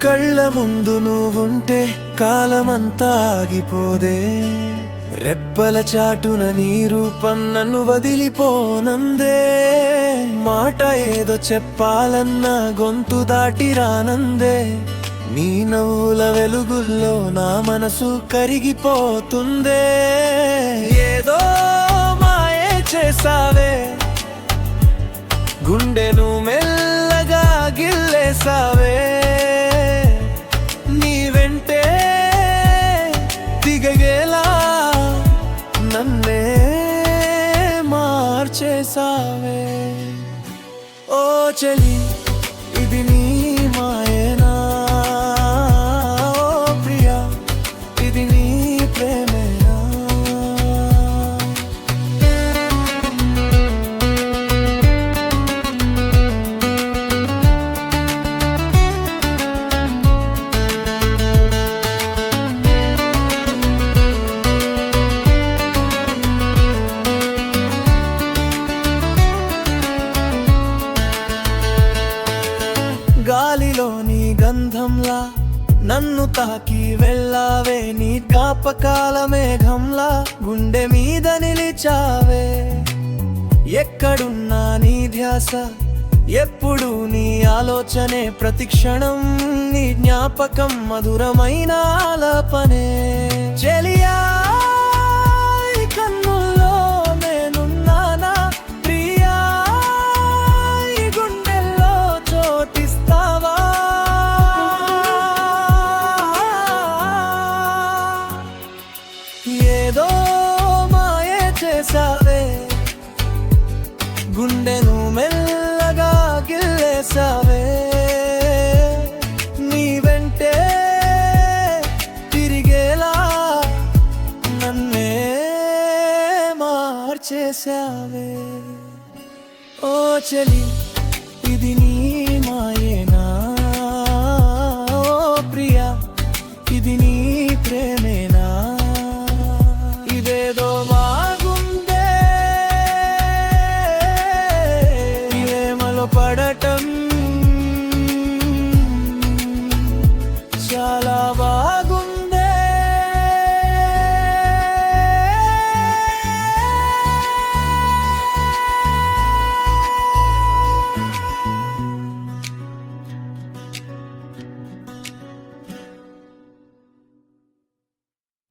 కళ్ళ ముందు నువ్వుంటే కాలమంతా ఆగిపోదే, రెప్పల చాటున నీ రూపం నన్ను వదిలిపోనందే. మాట ఏదో చెప్పాలన్నా గొంతు దాటి రానందే, నీ నవ్వుల వెలుగుల్లో నా మనసు కరిగిపోతుందే. ఏదో మాయే చేసావే, గుండెను మెల్లగా గిల్లేసావే, నీ వెంటే దిగగేలా నన్నే మార్చేసావే. ఓ చెలి, ఇది నీ మాయేనా? ఓ ప్రియా, ఇది నీ ప్రేమేనా? గాలిలో నీ గంధంలా నన్ను తాకి వెళ్ళావే, నీ జ్ఞాపకాల మేఘంలా గుండె మీద నిలిచావే. ఎక్కడున్నా నీ ధ్యాస, ఎప్పుడు నీ ఆలోచనే, ప్రతి క్షణం నీ జ్ఞాపకం మధురమైన ఆలాపనే. చెలియా, ఈ కన్నుల్లో నేనున్నానా? ప్రియా, ఈ గుండెల్లో చోటిస్తావా? ఏదో మాయే చేసావే, గుండెను మెల్లగా గిల్లేసావే, నీ వెంటే తిరిగేలా నన్నే మార్చేసావే. ఓ చెలి, ఇది నీ